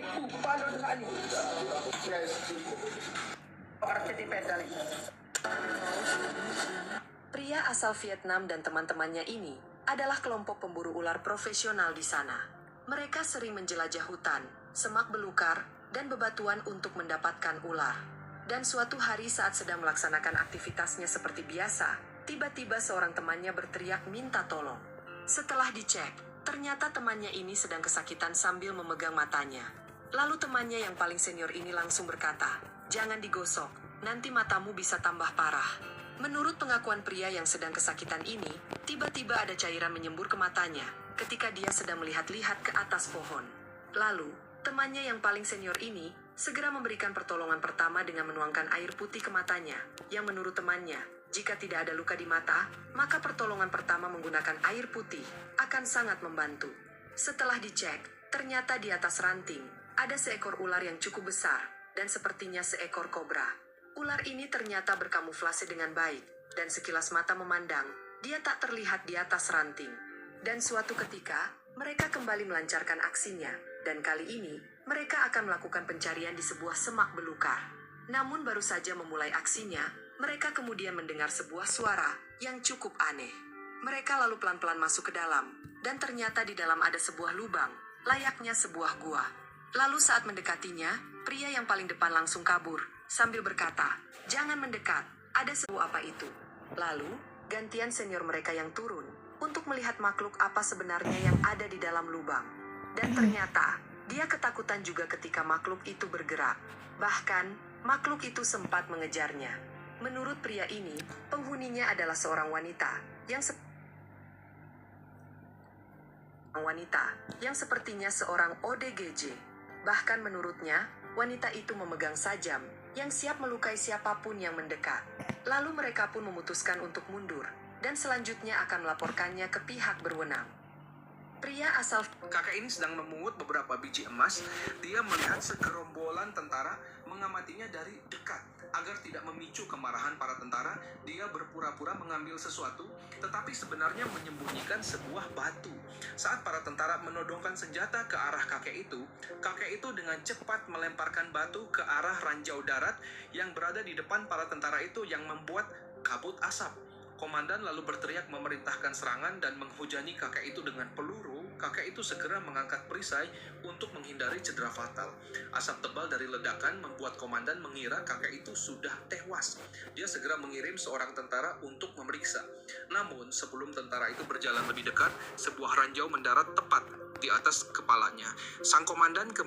Paano na ano? Pria asal Vietnam dan teman-temannya ini adalah kelompok pemburu ular profesional di sana. Mereka sering menjelajah hutan, semak belukar, dan bebatuan untuk mendapatkan ular. Dan suatu hari saat sedang melaksanakan aktivitasnya seperti biasa, tiba-tiba seorang temannya berteriak minta tolong. Setelah dicek, ternyata temannya ini sedang kesakitan sambil memegang matanya. Lalu temannya yang paling senior ini langsung berkata, "Jangan digosok, nanti matamu bisa tambah parah." Menurut pengakuan pria yang sedang kesakitan ini, tiba-tiba ada cairan menyembur ke matanya ketika dia sedang melihat-lihat ke atas pohon. Lalu, temannya yang paling senior ini segera memberikan pertolongan pertama dengan menuangkan air putih ke matanya, yang menurut temannya, jika tidak ada luka di mata, maka pertolongan pertama menggunakan air putih akan sangat membantu. Setelah dicek, ternyata di atas ranting ada seekor ular yang cukup besar, dan sepertinya seekor kobra. Ular ini ternyata berkamuflase dengan baik, dan sekilas mata memandang, dia tak terlihat di atas ranting. Dan suatu ketika, mereka kembali melancarkan aksinya, dan kali ini, mereka akan melakukan pencarian di sebuah semak belukar. Namun baru saja memulai aksinya, mereka kemudian mendengar sebuah suara yang cukup aneh. Mereka lalu pelan-pelan masuk ke dalam, dan ternyata di dalam ada sebuah lubang, layaknya sebuah gua. Lalu saat mendekatinya, pria yang paling depan langsung kabur, sambil berkata, "Jangan mendekat, ada sebuah apa itu?" Lalu, gantian senior mereka yang turun, untuk melihat makhluk apa sebenarnya yang ada di dalam lubang. Dan ternyata, dia ketakutan juga ketika makhluk itu bergerak. Bahkan, makhluk itu sempat mengejarnya. Menurut pria ini, penghuninya adalah seorang wanita, yang sepertinya seorang ODGJ. Bahkan menurutnya, wanita itu memegang sajam, yang siap melukai siapapun yang mendekat. Lalu mereka pun memutuskan untuk mundur, dan selanjutnya akan melaporkannya ke pihak berwenang. Pria asal Kakek ini sedang memungut beberapa biji emas. Dia melihat segerombolan tentara mengamatinya dari dekat. Agar tidak memicu kemarahan para tentara, dia berpura-pura mengambil sesuatu, tetapi sebenarnya menyembunyikan sebuah batu. Saat para tentara menodongkan senjata ke arah kakek itu dengan cepat melemparkan batu ke arah ranjau darat yang berada di depan para tentara itu yang membuat kabut asap. Komandan lalu berteriak memerintahkan serangan dan menghujani kakek itu dengan peluru. Kakek itu segera mengangkat perisai untuk menghindari cedera fatal. Asap tebal dari ledakan membuat komandan mengira kakek itu sudah tewas. Dia segera mengirim seorang tentara untuk memeriksa. Namun, sebelum tentara itu berjalan lebih dekat, sebuah ranjau mendarat tepat di atas kepalanya. Sang komandan kemudian